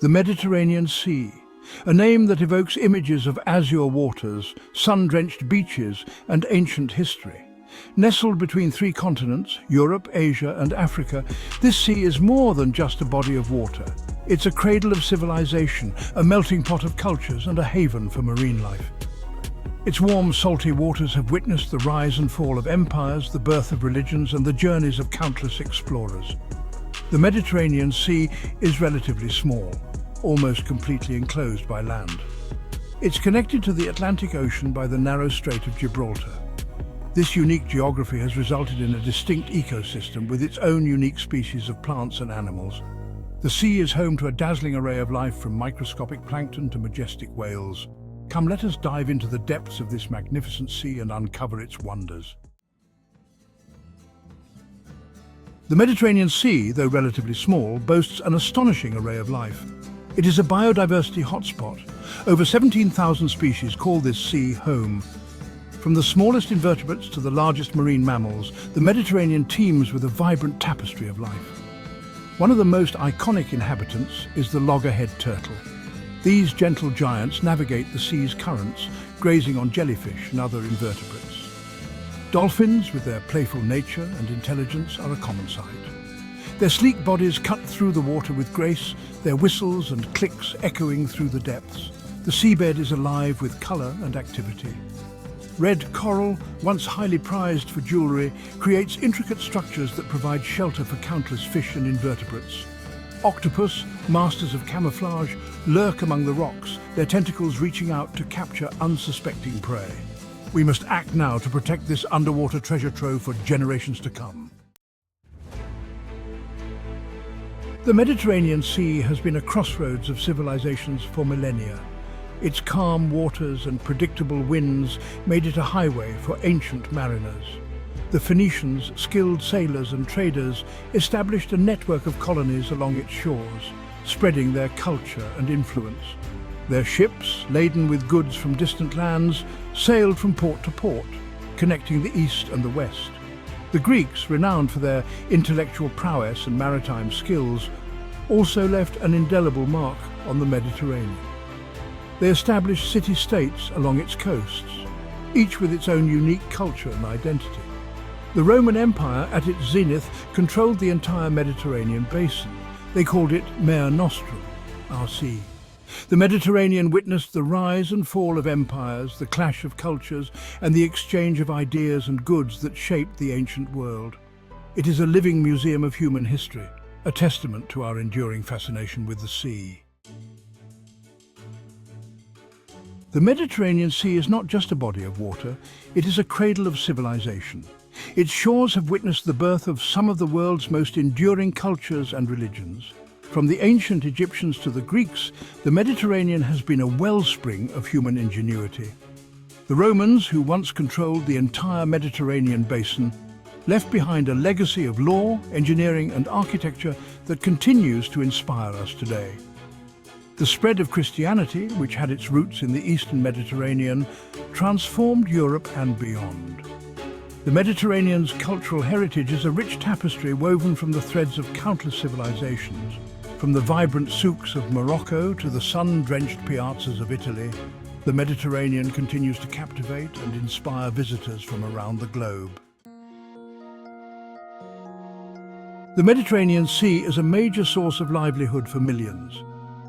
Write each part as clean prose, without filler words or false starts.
The Mediterranean Sea, a name that evokes images of azure waters, sun-drenched beaches, and ancient history. Nestled between three continents, Europe, Asia, and Africa, this sea is more than just a body of water. It's a cradle of civilization, a melting pot of cultures, and a haven for marine life. Its warm, salty waters have witnessed the rise and fall of empires, the birth of religions, and the journeys of countless explorers. The Mediterranean Sea is relatively small, almost completely enclosed by land. It's connected to the Atlantic Ocean by the narrow Strait of Gibraltar. This unique geography has resulted in a distinct ecosystem with its own unique species of plants and animals. The sea is home to a dazzling array of life, from microscopic plankton to majestic whales. Come, let us dive into the depths of this magnificent sea and uncover its wonders. The Mediterranean Sea, though relatively small, boasts an astonishing array of life. It is a biodiversity hotspot. Over 17,000 species call this sea home. From the smallest invertebrates to the largest marine mammals, the Mediterranean teems with a vibrant tapestry of life. One of the most iconic inhabitants is the loggerhead turtle. These gentle giants navigate the sea's currents, grazing on jellyfish and other invertebrates. Dolphins, with their playful nature and intelligence, are a common sight. Their sleek bodies cut through the water with grace, their whistles and clicks echoing through the depths. The seabed is alive with colour and activity. Red coral, once highly prized for jewellery, creates intricate structures that provide shelter for countless fish and invertebrates. Octopus, masters of camouflage, lurk among the rocks, their tentacles reaching out to capture unsuspecting prey. We must act now to protect this underwater treasure trove for generations to come. The Mediterranean Sea has been a crossroads of civilizations for millennia. Its calm waters and predictable winds made it a highway for ancient mariners. The Phoenicians, skilled sailors and traders, established a network of colonies along its shores, spreading their culture and influence. Their ships, laden with goods from distant lands, sailed from port to port, connecting the east and the west. The Greeks, renowned for their intellectual prowess and maritime skills, also left an indelible mark on the Mediterranean. They established city-states along its coasts, each with its own unique culture and identity. The Roman Empire, at its zenith, controlled the entire Mediterranean basin. They called it Mare Nostrum, our sea. The Mediterranean witnessed the rise and fall of empires, the clash of cultures, and the exchange of ideas and goods that shaped the ancient world. It is a living museum of human history, a testament to our enduring fascination with the sea. The Mediterranean Sea is not just a body of water, it is a cradle of civilization. Its shores have witnessed the birth of some of the world's most enduring cultures and religions. From the ancient Egyptians to the Greeks, the Mediterranean has been a wellspring of human ingenuity. The Romans, who once controlled the entire Mediterranean basin, left behind a legacy of law, engineering, and architecture that continues to inspire us today. The spread of Christianity, which had its roots in the Eastern Mediterranean, transformed Europe and beyond. The Mediterranean's cultural heritage is a rich tapestry woven from the threads of countless civilizations. From the vibrant souks of Morocco to the sun-drenched piazzas of Italy, the Mediterranean continues to captivate and inspire visitors from around the globe. The Mediterranean Sea is a major source of livelihood for millions.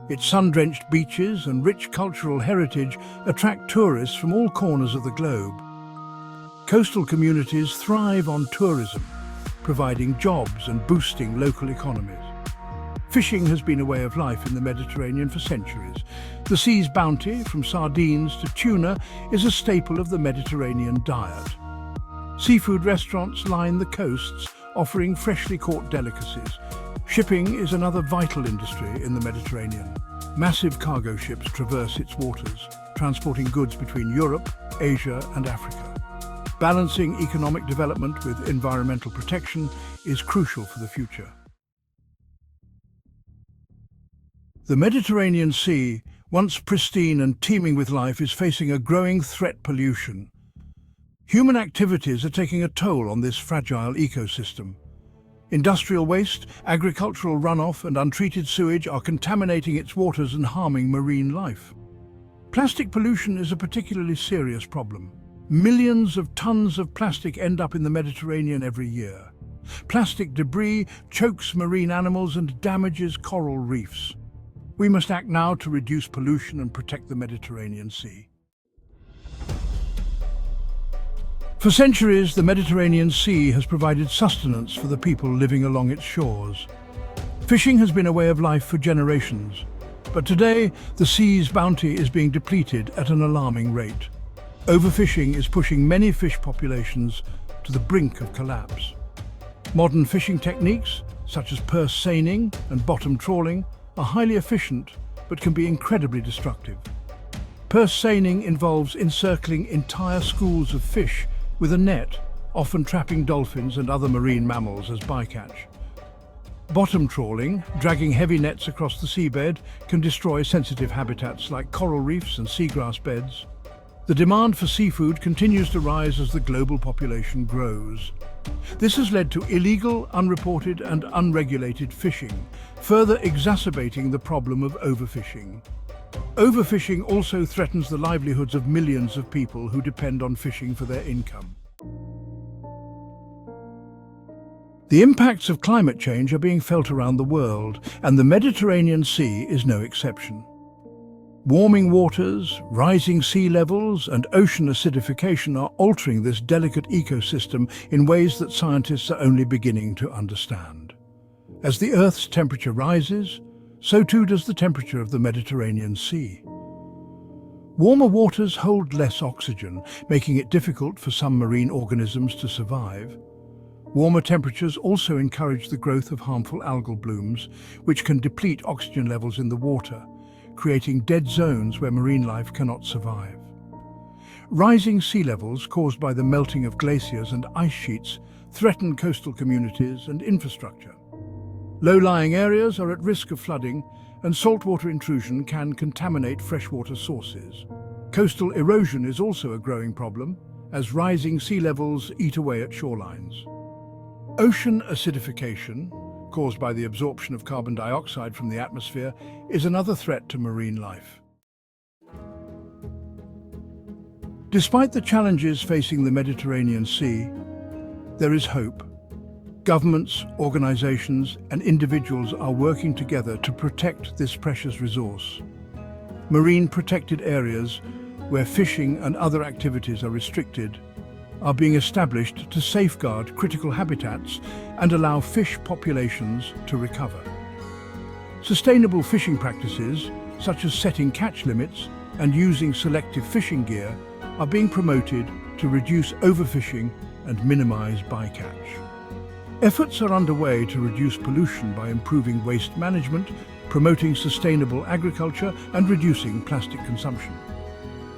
Its sun-drenched beaches and rich cultural heritage attract tourists from all corners of the globe. Coastal communities thrive on tourism, providing jobs and boosting local economies. Fishing has been a way of life in the Mediterranean for centuries. The sea's bounty, from sardines to tuna, is a staple of the Mediterranean diet. Seafood restaurants line the coasts, offering freshly caught delicacies. Shipping is another vital industry in the Mediterranean. Massive cargo ships traverse its waters, transporting goods between Europe, Asia, and Africa. Balancing economic development with environmental protection is crucial for the future. The Mediterranean Sea, once pristine and teeming with life, is facing a growing threat: pollution. Human activities are taking a toll on this fragile ecosystem. Industrial waste, agricultural runoff and untreated sewage are contaminating its waters and harming marine life. Plastic pollution is a particularly serious problem. Millions of tons of plastic end up in the Mediterranean every year. Plastic debris chokes marine animals and damages coral reefs. We must act now to reduce pollution and protect the Mediterranean Sea. For centuries, the Mediterranean Sea has provided sustenance for the people living along its shores. Fishing has been a way of life for generations, but today the sea's bounty is being depleted at an alarming rate. Overfishing is pushing many fish populations to the brink of collapse. Modern fishing techniques, such as purse seining and bottom trawling, are highly efficient but can be incredibly destructive. Purse seining involves encircling entire schools of fish with a net, often trapping dolphins and other marine mammals as bycatch. Bottom trawling, dragging heavy nets across the seabed, can destroy sensitive habitats like coral reefs and seagrass beds. The demand for seafood continues to rise as the global population grows. This has led to illegal, unreported and unregulated fishing, further exacerbating the problem of overfishing. Overfishing also threatens the livelihoods of millions of people who depend on fishing for their income. The impacts of climate change are being felt around the world, and the Mediterranean Sea is no exception. Warming waters, rising sea levels and ocean acidification are altering this delicate ecosystem in ways that scientists are only beginning to understand. As the Earth's temperature rises, so too does the temperature of the Mediterranean Sea. Warmer waters hold less oxygen, making it difficult for some marine organisms to survive. Warmer temperatures also encourage the growth of harmful algal blooms, which can deplete oxygen levels in the water, creating dead zones where marine life cannot survive. Rising sea levels caused by the melting of glaciers and ice sheets threaten coastal communities and infrastructure. Low-lying areas are at risk of flooding, and saltwater intrusion can contaminate freshwater sources. Coastal erosion is also a growing problem, as rising sea levels eat away at shorelines. Ocean acidification, caused by the absorption of carbon dioxide from the atmosphere, is another threat to marine life. Despite the challenges facing the Mediterranean Sea, there is hope. Governments, organizations, and individuals are working together to protect this precious resource. Marine protected areas, where fishing and other activities are restricted, are being established to safeguard critical habitats and allow fish populations to recover. Sustainable fishing practices, such as setting catch limits and using selective fishing gear, are being promoted to reduce overfishing and minimize bycatch. Efforts are underway to reduce pollution by improving waste management, promoting sustainable agriculture, and reducing plastic consumption.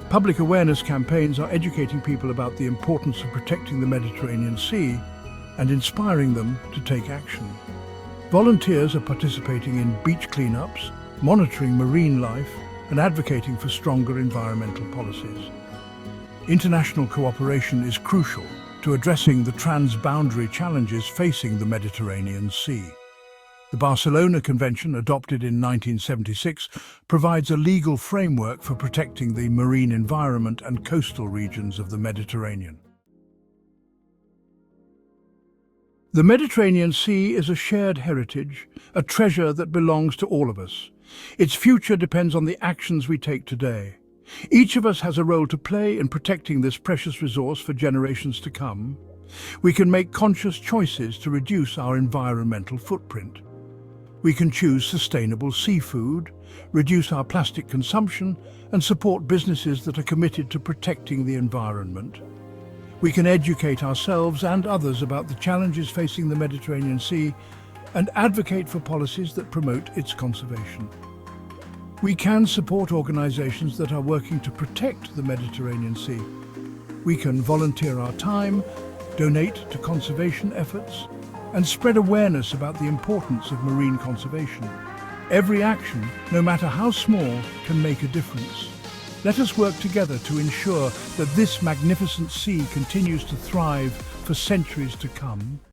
Public awareness campaigns are educating people about the importance of protecting the Mediterranean Sea and inspiring them to take action. Volunteers are participating in beach cleanups, monitoring marine life, and advocating for stronger environmental policies. International cooperation is crucial to addressing the transboundary challenges facing the Mediterranean Sea. The Barcelona Convention, adopted in 1976, provides a legal framework for protecting the marine environment and coastal regions of the Mediterranean. The Mediterranean Sea is a shared heritage, a treasure that belongs to all of us. Its future depends on the actions we take today. Each of us has a role to play in protecting this precious resource for generations to come. We can make conscious choices to reduce our environmental footprint. We can choose sustainable seafood, reduce our plastic consumption, and support businesses that are committed to protecting the environment. We can educate ourselves and others about the challenges facing the Mediterranean Sea and advocate for policies that promote its conservation. We can support organizations that are working to protect the Mediterranean Sea. We can volunteer our time, donate to conservation efforts, and spread awareness about the importance of marine conservation. Every action, no matter how small, can make a difference. Let us work together to ensure that this magnificent sea continues to thrive for centuries to come.